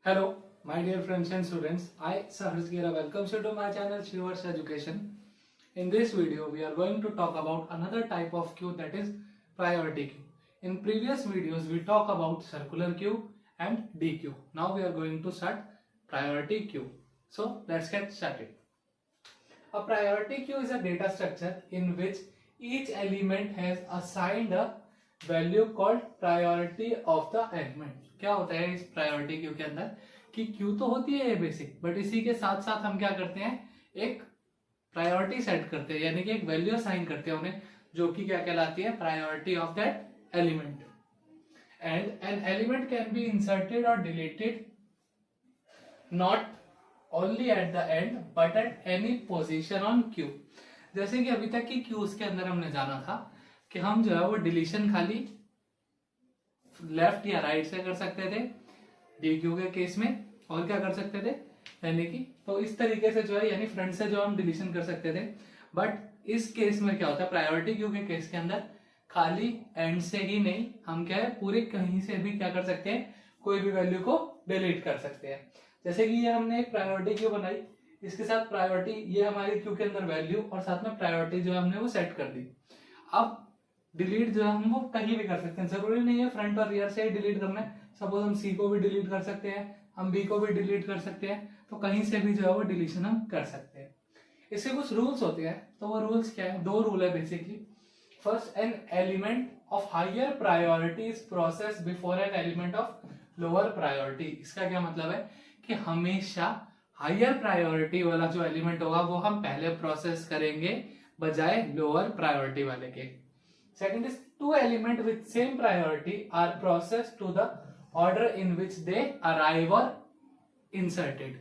Hello, my dear friends and students. I, Saharsh Gira, welcomes you to my channel Shivers Education. In this video, we are going to talk about another type of queue, that is priority queue. In previous videos, we talk about circular queue and DQ. Now we are going to start priority queue. So let's get started. A priority queue is a data structure in which each element has assigned a value called priority of the element. क्या होता है इस priority queue के अंदर कि Q तो होती है ये बेसिक, बट इसी के साथ साथ हम क्या करते हैं, एक प्रायोरिटी सेट करते हैं, यानी कि एक वैल्यू असाइन करते हैं उन्हें, जो कि क्या कहलाती है, priority of that element. And an element can be inserted or deleted not only at the end but at any position on queue. जैसे कि अभी तक की क्यूज के अंदर हमने जाना था कि हम जो है वो डिलीशन खाली लेफ्ट या राइट से कर सकते थे डी क्यू के केस में, और क्या कर सकते थे, यानी कि तो इस तरीके से जो है, यानी फ्रंट से जो हम डिलीशन कर सकते थे. बट इस केस में क्या होता है, प्रायोरिटी क्यू के केस के अंदर खाली एंड से ही नहीं, हम क्या है पूरे कहीं से भी क्या कर सकते हैं, कोई भी वैल्यू को डिलीट कर सकते हैं. जैसे कि ये हमने एक प्रायोरिटी क्यू बनाई, इसके साथ प्रायोरिटी, ये हमारी क्यू के अंदर वैल्यू और साथ में प्रायोरिटी जो हमने वो सेट कर दी. अब डिलीट जो है हम वो कहीं भी कर सकते हैं, जरूरी नहीं है फ्रंट और रियर से ही डिलीट करना है. सपोज हम सी को भी डिलीट कर सकते हैं, हम बी को भी डिलीट कर सकते हैं, तो कहीं से भी जो है वो डिलीशन हम कर सकते हैं. इसके कुछ रूल्स होते हैं, तो वो रूल्स क्या है, दो रूल है basically. First, an element of higher priority is process before an element of lower priority. इसका क्या मतलब है कि हमेशा हायर प्रायोरिटी वाला जो एलिमेंट होगा वो हम पहले प्रोसेस करेंगे बजाय लोअर प्रायोरिटी वाले के. Second is, two elements with same priority are processed to the order in which they arrive or inserted.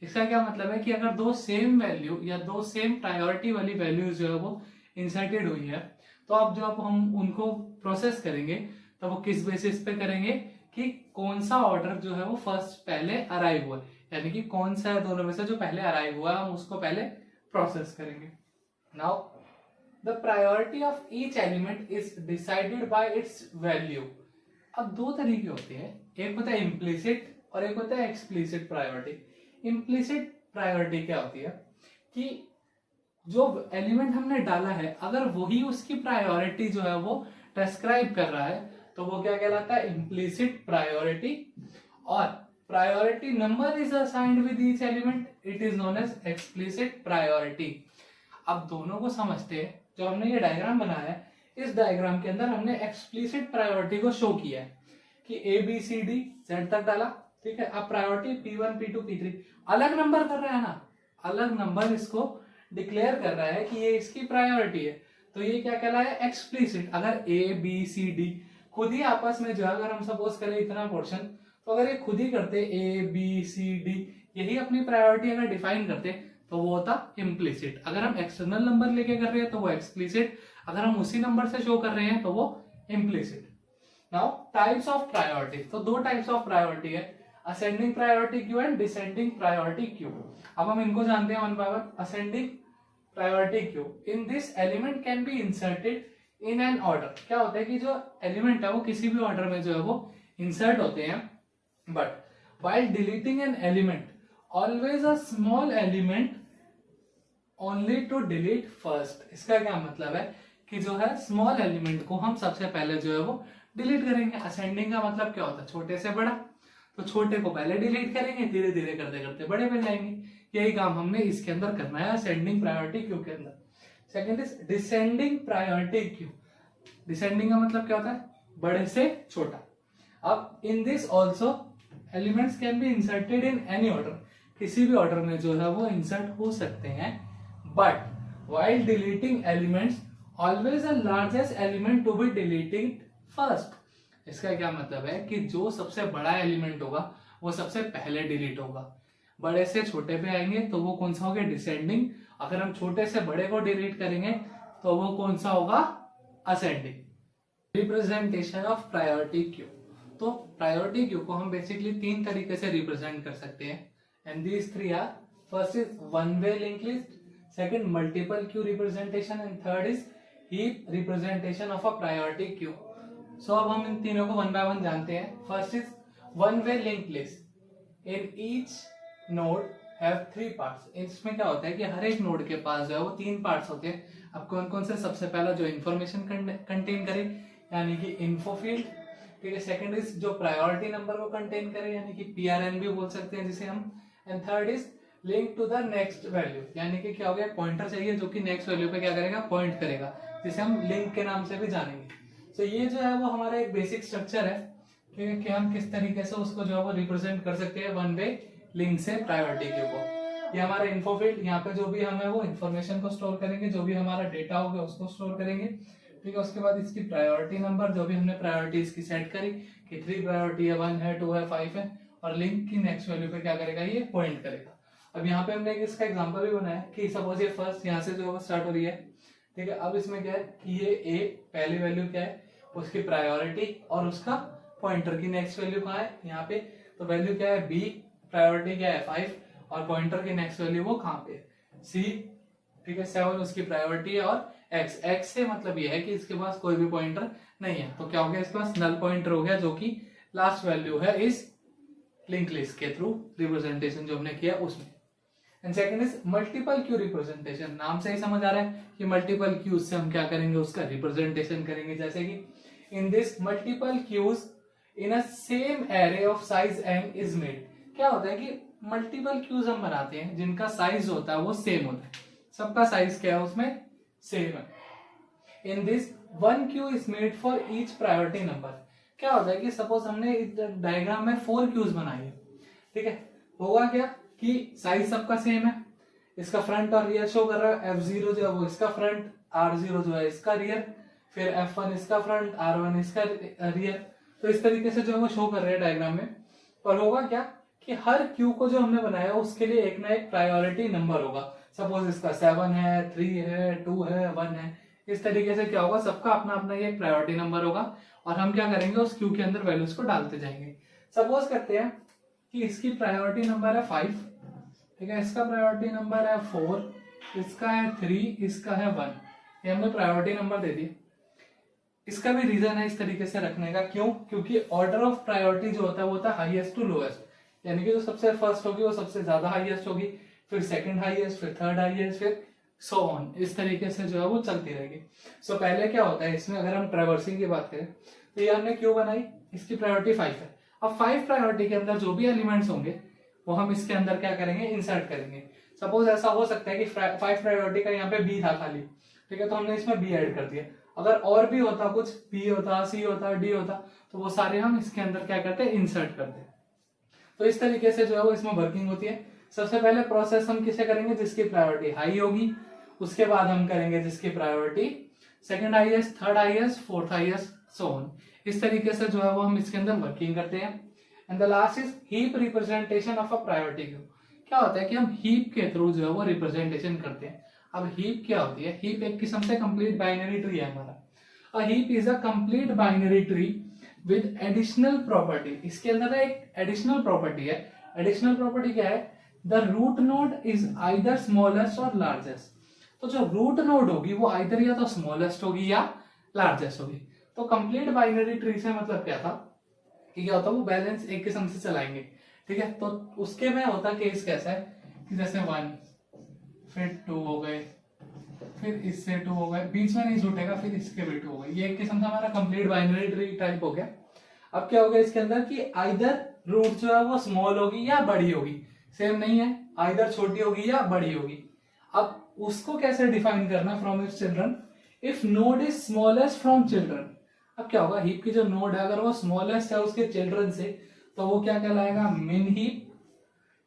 इसका क्या मतलब है कि अगर दो सेम वैल्यू या दो सेम प्रायोरिटी वाली वैल्यूज जो है वो इंसर्टेड हुई है, तो अब जब हम उनको प्रोसेस करेंगे तो वो किस बेसिस पे करेंगे कि कौन सा ऑर्डर जो है वो फर्स्ट पहले अराइव हुआ है, यानी कि कौन सा है दोनों में से जो पहले अराइव हुआ है हम उसको पहले प्रोसेस करेंगे. Now The priority of each element is decided by its value. अब दो तरीके होते हैं, एक होता है implicit और एक होता है explicit priority. Implicit priority क्या होती है कि जो एलिमेंट हमने डाला है अगर वही उसकी प्रायोरिटी जो है वो डिस्क्राइब कर रहा है तो वो क्या कहलाता है, implicit priority. और priority number is assigned with each element, it is known as explicit priority. अब दोनों को समझते हैं. जो हमने ये डायग्राम बनाया है, इस डायग्राम के अंदर हमने एक्सप्लिसिट प्रायोरिटी को शो किया है कि A B C D Z तक डाला, ठीक है. अब प्रायोरिटी P1 P2 P3 अलग नंबर कर रहा है ना, अलग नंबर इसको डिक्लेयर कर रहा है कि ये इसकी प्रायोरिटी है, तो ये क्या कहलाया, एक्सप्लिसिट. अगर ए बी सी डी खुद ही आपस में जो है, अगर हम सपोज करें इतना पोर्शन, तो अगर ये खुद ही करते ए बी सी डी, यही अपनी प्रायोरिटी अगर डिफाइन करते तो वो होता इम्प्लिसिट. अगर हम एक्सटर्नल नंबर लेके कर रहे हैं तो वो एक्सप्लिसिट, अगर हम उसी नंबर से शो कर रहे हैं तो वो implicit. Now types of priority, तो दो टाइप्स ऑफ प्रायोरिटी है, ascending priority queue and descending priority queue. अब हम इनको जानते हैं one by one. Ascending priority queue, in this element can be inserted in an order. क्या होता है कि जो एलिमेंट है वो किसी भी ऑर्डर में जो है वो इंसर्ट होते हैं, but while deleting an element always a small element only to delete first. इसका क्या मतलब है कि जो है स्मॉल एलिमेंट को हम सबसे पहले जो है वो डिलीट करेंगे. असेंडिंग का मतलब क्या होता है, छोटे से बड़ा, तो छोटे को पहले डिलीट करेंगे, धीरे धीरे करते करते बड़े पे जाएंगे. यही काम हमने इसके अंदर करना है असेंडिंग प्रायोरिटी क्यू के अंदर. Second is descending priority queue. Descending का मतलब क्या होता है, बड़े से छोटा. अब in this also elements can be inserted in any order, किसी भी ऑर्डर में जो है वो इंसर्ट हो सकते हैं, but while deleting elements always the largest element to be deleted first. इसका क्या मतलब है कि जो सबसे बड़ा एलिमेंट होगा वो सबसे पहले डिलीट होगा. बड़े से छोटे पे आएंगे तो वो कौन सा होगा, डिसेंडिंग. अगर हम छोटे से बड़े को डिलीट करेंगे तो वो कौन सा होगा, ascending. Representation of priority queue, तो प्रायोरिटी क्यू को हम बेसिकली तीन तरीके से रिप्रेजेंट कर सकते हैं, and these three are, first is one way link list, second multiple queue representation and third is heap representation of a priority queue. So अब हम इन तीनों को वन बाय वन जानते हैं. First is one way link list. In each node have 3 parts. इसमें क्या होता है कि हर एक नोड के पास जो है वो 3 पार्ट्स होते हैं। अब कौन कौन से? सबसे पहला जो इन्फॉर्मेशन कंटेन करे यानी कि इन्फो फील्ड, ठीक है। सेकंड इज जो प्रायोरिटी नंबर को कंटेन करे यानी कि पीआरएन भी बोल सकते हैं जिसे हम। And third is link to the next value, यानी कि क्या हो गया, पॉइंटर चाहिए जो कि नेक्स्ट वैल्यू पे क्या करेगा, पॉइंट करेगा, जिसे हम लिंक के नाम से भी जानेंगे। तो ये जो है वो हमारा एक बेसिक स्ट्रक्चर है, ठीक है, कि हम किस तरीके से उसको जो है वो रिप्रेजेंट कर सकते हैं वन वे लिंक से प्रायोरिटी क्यू को। ये हमारा इन्फो फील्ड, यहाँ पे जो भी हम है वो इन्फॉर्मेशन को स्टोर करेंगे, जो भी हमारा डेटा होगा उसको स्टोर करेंगे, ठीक है। उसके बाद इसकी प्रायोरिटी नंबर, जो भी हमने प्रायोरिटी इसकी सेट करी कि 3 प्रायोरिटी है, 1 है, 2 है, 5 है, और लिंक की नेक्स्ट वैल्यू पे क्या करेगा, ये पॉइंट करेगा। अब यहाँ पे हमने इसका एग्जांपल भी बनाया कि सपोज ये फर्स्ट यहाँ से जो स्टार्ट हो रही है, ठीक है। अब इसमें क्या है कि ये ए पहली वैल्यू क्या है, उसकी प्रायोरिटी और उसका पॉइंटर की नेक्स्ट वैल्यू कहाँ है, यहाँ पे। तो वैल्यू क्या है, बी, प्रायोरिटी क्या है 5, और पॉइंटर की नेक्स्ट वैल्यू वो कहाँ पे है, सी, ठीक है। 7 उसकी प्रायोरिटी है, और एक्स, एक्स से मतलब ये है कि इसके पास कोई भी पॉइंटर नहीं है, तो क्या हो गया, इसके पास नल पॉइंटर हो गया, जो कि लास्ट वैल्यू है इस लिंक लिस्ट के थ्रू रिप्रेजेंटेशन जो हमने किया उसमें। And second is multiple Q representation. नाम से ही समझ आ रहा है कि मल्टीपल क्यूज से हम क्या करेंगे, उसका रिप्रेजेंटेशन करेंगे। जैसे कि in this multiple queues in a same array of size N is made. क्या होता है कि मल्टीपल क्यूज हम बनाते हैं जिनका साइज होता है वो सेम होता है, सबका साइज क्या है उसमें सेम है। In this one Q is made for each priority number. क्या होता है कि सपोज हमने डायग्राम में 4 क्यूज बनाई है, ठीक है। होगा क्या कि साइज सबका सेम है, इसका फ्रंट और रियर शो कर रहा है, F0 जो है वो इसका फ्रंट, R0 जो है इसका रियर, फिर F1 इसका फ्रंट, R1 इसका रियर। तो इस तरीके से जो है वो शो कर रहे हैं डायग्राम में। और होगा क्या कि हर क्यू को जो हमने बनाया उसके लिए एक ना एक प्रायोरिटी नंबर होगा। सपोज इसका 7 है, 3 है, 2 है, 1 है। इस तरीके से क्या होगा, सबका अपना अपना ये प्रायोरिटी नंबर होगा, और हम क्या करेंगे, उस क्यू के अंदर वैल्यूज को डालते जाएंगे। सपोज करते हैं कि इसकी प्रायोरिटी नंबर है 5, ठीक है, इसका प्रायोरिटी नंबर है 4, इसका है 3, इसका है 1। ये हमने प्रायोरिटी नंबर दे दिए। इसका भी रीजन है इस तरीके से रखने का, क्यों? क्योंकि ऑर्डर ऑफ प्रायोरिटी जो होता है वो होता है हाईएस्ट टू लोएस्ट, यानी कि जो सबसे फर्स्ट होगी वो सबसे ज्यादा हाईएस्ट होगी, फिर सेकंड हाईएस्ट, फिर थर्ड हाईएस्ट, फिर सो ऑन। इस तरीके से जो है वो चलती रहेगी। सो पहले क्या होता है इसमें, अगर हम ट्रैवर्सिंग की बात करें तो ये हमने क्यों बनाई, इसकी प्रायोरिटी 5 है। अब 5 प्रायोरिटी के अंदर जो भी एलिमेंट्स होंगे वो हम इसके अंदर क्या करेंगे, इंसर्ट करेंगे। सपोज ऐसा हो सकता है कि 5 प्रायोरिटी का यहाँ पे बी था खाली, ठीक है, तो हमने इसमें बी ऐड कर दिया। अगर और भी होता कुछ, बी होता, सी होता, डी होता, तो वो सारे हम इसके अंदर क्या करते हैं, इंसर्ट करते हैं। तो इस तरीके से जो है वो इसमें वर्किंग होती है। सबसे पहले प्रोसेस हम किसे करेंगे, जिसकी प्रायोरिटी हाई होगी, उसके बाद हम करेंगे जिसकी priority second highest, third highest, fourth highest, so on. इस तरीके से जो है वो हम इसके अंदर वर्किंग करते हैं। And the last is heap representation of a priority queue. क्या होता है कि हम हीप के थ्रू जो है वो रिप्रेजेंटेशन करते हैं। अब हीप क्या होती है, हीप एक किस्म से कंप्लीट बाइनरी ट्री है हमारा। A heap is a complete binary tree with additional property. इसके अंदर एक एडिशनल प्रॉपर्टी है। एडिशनल प्रॉपर्टी क्या है, the root node is either smallest और लार्जेस्ट। तो जो रूट नोड होगी वो आइदर या तो स्मॉलेस्ट होगी या लार्जेस्ट होगी। तो कंप्लीट बाइनरी ट्री से मतलब क्या था कि क्या होता है, वो बैलेंस एक किस्म से चलाएंगे, ठीक है। तो उसके में होता केस कैसा है कि जैसे 1, फिर 2 हो गए, फिर इससे 2 हो गए, बीच में नहीं छूटेगा, फिर इसके भी 2 हो गए। ये एक किस्म से हमारा कंप्लीट बाइनरी ट्री टाइप हो गया। अब क्या होगा इसके अंदर कि आइदर रूट जो है वो स्मॉल होगी या बड़ी होगी, सेम नहीं है, आइदर छोटी होगी या बड़ी होगी। अब उसको कैसे डिफाइन करना, from its children, if node is smallest from children. अब क्या होगा, हीप की जो नोड है अगर वो स्मॉलेस्ट है उसके चिल्ड्रन से, तो वो क्या कहलाएगा, मिन हीप,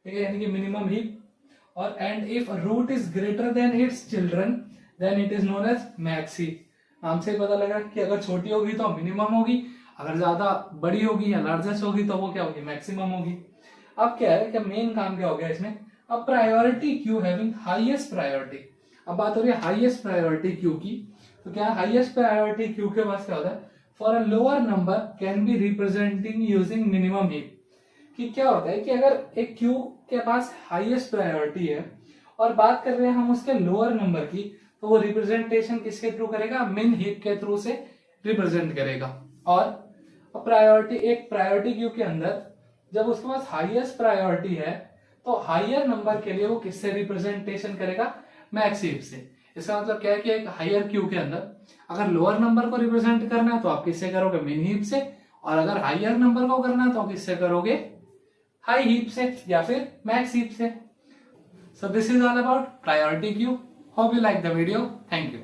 ठीक है, यानी कि मिनिमम हीप। और and if root is greater than its children then it is known as max heap. नाम से पता लगा कि अगर छोटी होगी तो मिनिमम होगी, अगर ज्यादा बड़ी होगी या लार्जेस्ट होगी तो वो क्या होगी, मैक्सिमम होगी। अब क्या है कि मेन काम क्या हो गया इसमें, अब priority queue having highest priority. अब बात हो रही है हाईएस्ट प्रायोरिटी क्यू की, तो क्या हाईएस्ट प्रायोरिटी क्यू के पास क्या होता है, for a lower number can be representing using minimum heap. कि क्या होता है कि अगर एक क्यू के पास हाईएस्ट प्रायोरिटी है और बात कर रहे हैं हम उसके लोअर नंबर की, तो वो रिप्रेजेंटेशन किसके थ्रू करेगा, मिन हीप के थ्रू से रिप्रेजेंट करेगा। और प्रायोरिटी, एक प्रायोरिटी क्यू के अंदर जब उसके पास हाईएस्ट प्रायोरिटी है तो हायर नंबर के लिए वो किससे रिप्रेजेंटेशन करेगा, मैक्स हीप से। इसका मतलब क्या है कि एक हायर क्यू के अंदर अगर लोअर नंबर को रिप्रेजेंट करना है तो आप किससे करोगे, मिन हीप से, और अगर हायर नंबर को करना है तो आप किससे करोगे, हाई हीप से या फिर मैक्स हीप से। So this is all about priority queue. Hope you like the video. Thank you.